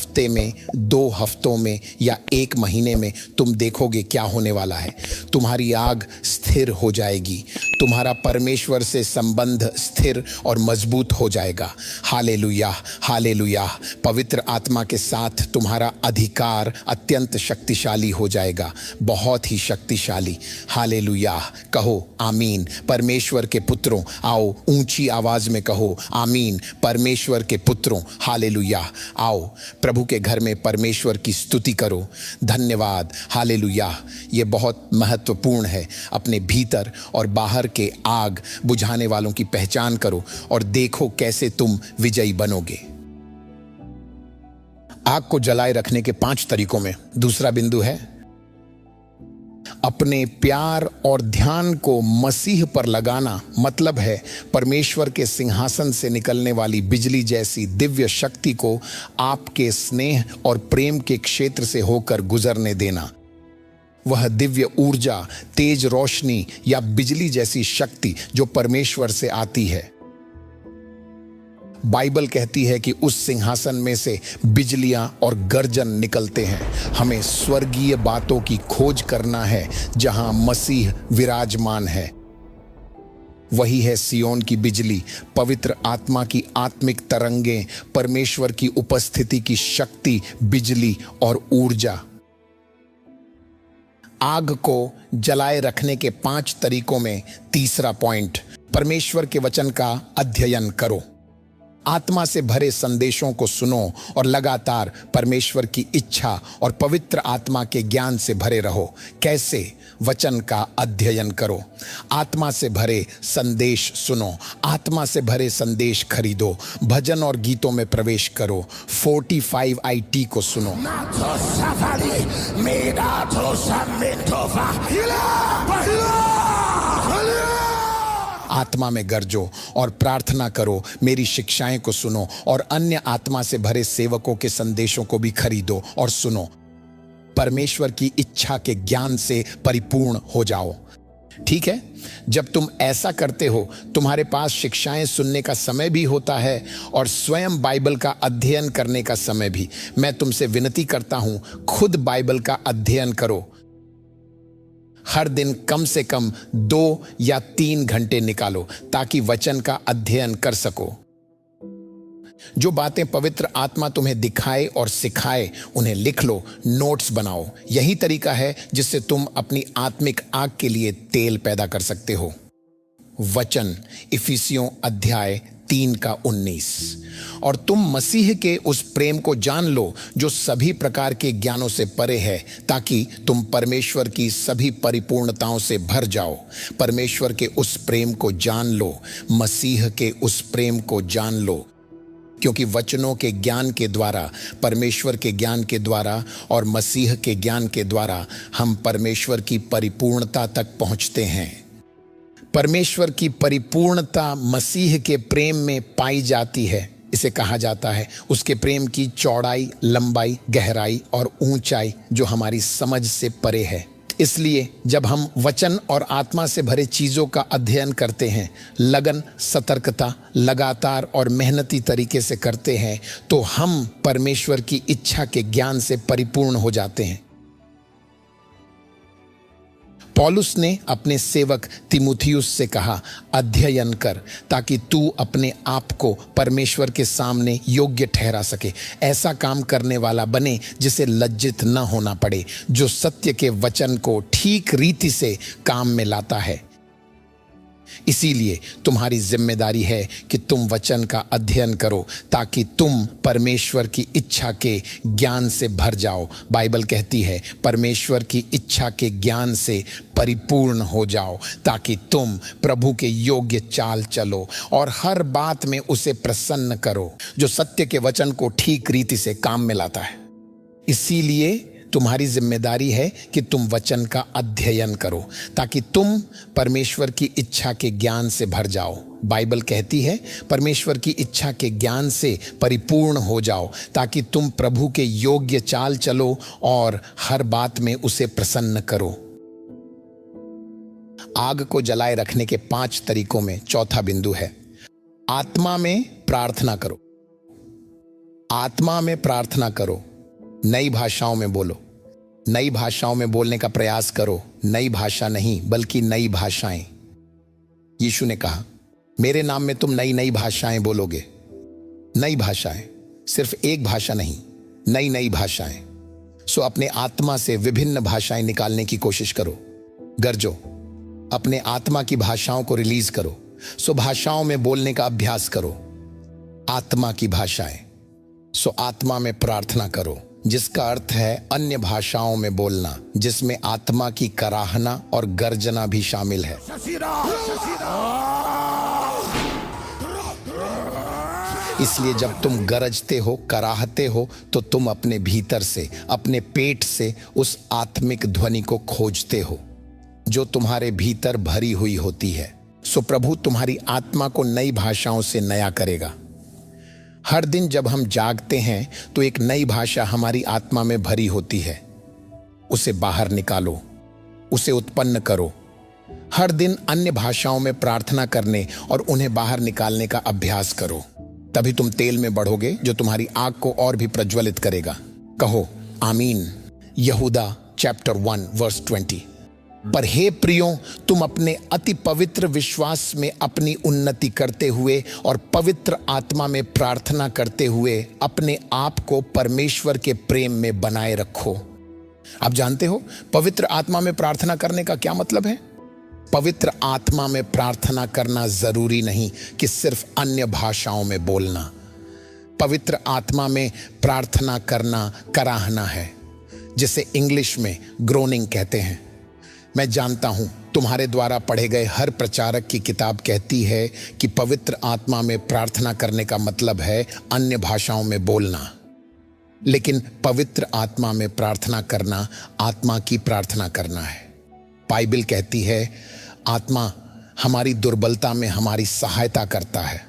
हफ्ते में, 2 हफ्तों में या 1 महीने में तुम देखोगे क्या होने वाला है। तुम्हारी आग स्थिर हो जाएगी, तुम्हारा परमेश्वर से संबंध स्थिर और मजबूत हो जाएगा। Hallelujah, hallelujah. पवित्र आत्मा के साथ तुम्हारा अधिकार अत्यंत शक्तिशाली हो जाएगा, बहुत ही शक्तिशाली। हालेलुया। कहो आमीन। परमेश्वर के पुत्रों आओ, ऊंची आवाज में कहो आमीन। परमेश्वर के पुत्रों, हालेलुया। आओ प्रभु के घर में परमेश्वर की स्तुति करो। धन्यवाद, हालेलुया। ये बहुत महत्वपूर्ण है। अपने भीतर और बाहर के आग बुझाने वालों की पहचान करो और देखो कैसे तुम विजयी बनोगे। आग को जलाए रखने के 5 तरीकों में दूसरा बिंदु है अपने प्यार और ध्यान को मसीह पर लगाना। मतलब है परमेश्वर के सिंहासन से निकलने वाली बिजली जैसी दिव्य शक्ति को आपके स्नेह और प्रेम के क्षेत्र से होकर गुजरने देना। वह दिव्य ऊर्जा, तेज रोशनी या बिजली जैसी शक्ति जो परमेश्वर से आती है। बाइबल कहती है कि उस सिंहासन में से बिजलियां और गर्जन निकलते हैं। हमें स्वर्गीय बातों की खोज करना है जहां मसीह विराजमान है। वही है सियोन की बिजली, पवित्र आत्मा की आत्मिक तरंगें, परमेश्वर की उपस्थिति की शक्ति, बिजली और ऊर्जा। आग को जलाए रखने के 5 तरीकों में तीसरा पॉइंट, परमेश्वर के वचन का अध्ययन करो। आत्मा से भरे संदेशों को सुनो और लगातार परमेश्वर की इच्छा और पवित्र आत्मा के ज्ञान से भरे रहो। कैसे? वचन का अध्ययन करो, आत्मा से भरे संदेश सुनो, आत्मा से भरे संदेश खरीदो, भजन और गीतों में प्रवेश करो, 45 IT को सुनो। आत्मा में गरजो और प्रार्थना करो, मेरी शिक्षाएं को सुनो और अन्य आत्मा से भरे सेवकों के संदेशों को भी खरीदो और सुनो। परमेश्वर की इच्छा के ज्ञान से परिपूर्ण हो जाओ। ठीक है? जब तुम ऐसा करते हो, तुम्हारे पास शिक्षाएं सुनने का समय भी होता है और स्वयं बाइबल का अध्ययन करने का समय भी। मैं तुमसे विनती करता हूं, खुद बाइबल का अध्ययन करो। हर दिन कम से कम 2 या 3 घंटे निकालो ताकि वचन का अध्ययन कर सको। जो बातें पवित्र आत्मा तुम्हें दिखाए और सिखाए उन्हें लिख लो, नोट्स बनाओ। यही तरीका है जिससे तुम अपनी आत्मिक आग के लिए तेल पैदा कर सकते हो। वचन, इफिसियों अध्याय 3:19। और तुम मसीह के उस प्रेम को जान लो जो सभी प्रकार के ज्ञानों से परे है, ताकि तुम परमेश्वर की सभी परिपूर्णताओं से भर जाओ। परमेश्वर के उस प्रेम को जान लो, मसीह के उस प्रेम को जान लो, क्योंकि वचनों के ज्ञान के द्वारा, परमेश्वर के ज्ञान के द्वारा और मसीह के ज्ञान के द्वारा हम परमेश्वर की परिपूर्णता तक पहुंचते हैं। परमेश्वर की परिपूर्णता मसीह के प्रेम में पाई जाती है। इसे कहा जाता है उसके प्रेम की चौड़ाई, लंबाई, गहराई और ऊंचाई जो हमारी समझ से परे है। इसलिए जब हम वचन और आत्मा से भरे चीजों का अध्ययन करते हैं, लगन, सतर्कता, लगातार और मेहनती तरीके से करते हैं, तो हम परमेश्वर की इच्छा के ज्ञान से परिपूर्ण हो जाते हैं। पौलुस ने अपने सेवक तिमुथियुस से कहा, अध्ययन कर ताकि तू अपने आप को परमेश्वर के सामने योग्य ठहरा सके। ऐसा काम करने वाला बने जिसे लज्जित न होना पड़े, जो सत्य के वचन को ठीक रीति से काम में लाता है। इसीलिए तुम्हारी जिम्मेदारी है कि तुम वचन का अध्ययन करो ताकि तुम परमेश्वर की इच्छा के ज्ञान से भर जाओ। बाइबल कहती है परमेश्वर की इच्छा के ज्ञान से परिपूर्ण हो जाओ, ताकि तुम प्रभु के योग्य चाल चलो और हर बात में उसे प्रसन्न करो, जो सत्य के वचन को ठीक रीति से काम में लाता है। इसीलिए तुम्हारी जिम्मेदारी है कि तुम वचन का अध्ययन करो ताकि तुम परमेश्वर की इच्छा के ज्ञान से भर जाओ। बाइबल कहती है परमेश्वर की इच्छा के ज्ञान से परिपूर्ण हो जाओ ताकि तुम प्रभु के योग्य चाल चलो और हर बात में उसे प्रसन्न करो। आग को जलाए रखने के 5 तरीकों में चौथा बिंदु है, आत्मा में प्रार्थना करो। आत्मा में प्रार्थना करो, नई भाषाओं में बोलो, नई भाषाओं में बोलने का प्रयास करो। नई भाषा नहीं बल्कि नई भाषाएं। यीशु ने कहा, मेरे नाम में तुम नई नई भाषाएं बोलोगे। नई भाषाएं, सिर्फ एक भाषा नहीं, नई नई भाषाएं। सो अपने आत्मा से विभिन्न भाषाएं निकालने की कोशिश करो। गरजो, अपने आत्मा की भाषाओं को रिलीज करो। सो भाषाओं में बोलने का अभ्यास करो, आत्मा की भाषाएं। सो आत्मा में प्रार्थना करो, जिसका अर्थ है अन्य भाषाओं में बोलना, जिसमें आत्मा की कराहना और गर्जना भी शामिल है। इसलिए जब तुम गरजते हो, कराहते हो, तो तुम अपने भीतर से, अपने पेट से उस आत्मिक ध्वनि को खोजते हो जो तुम्हारे भीतर भरी हुई होती है। सो प्रभु तुम्हारी आत्मा को नई भाषाओं से नया करेगा। हर दिन जब हम जागते हैं तो एक नई भाषा हमारी आत्मा में भरी होती है। उसे बाहर निकालो, उसे उत्पन्न करो। हर दिन अन्य भाषाओं में प्रार्थना करने और उन्हें बाहर निकालने का अभ्यास करो। तभी तुम तेल में बढ़ोगे जो तुम्हारी आग को और भी प्रज्वलित करेगा। कहो आमीन। यहूदा चैप्टर 1 वर्स 20। पर हे प्रियों, तुम अपने अति पवित्र विश्वास में अपनी उन्नति करते हुए और पवित्र आत्मा में प्रार्थना करते हुए अपने आप को परमेश्वर के प्रेम में बनाए रखो। आप जानते हो पवित्र आत्मा में प्रार्थना करने का क्या मतलब है? पवित्र आत्मा में प्रार्थना करना जरूरी नहीं कि सिर्फ अन्य भाषाओं में बोलना। पवित्र आत्मा में प्रार्थना करना कराहना है, जिसे इंग्लिश में ग्रोनिंग कहते हैं। मैं जानता हूं तुम्हारे द्वारा पढ़े गए हर प्रचारक की किताब कहती है कि पवित्र आत्मा में प्रार्थना करने का मतलब है अन्य भाषाओं में बोलना। लेकिन पवित्र आत्मा में प्रार्थना करना आत्मा की प्रार्थना करना है। बाइबल कहती है आत्मा हमारी दुर्बलता में हमारी सहायता करता है।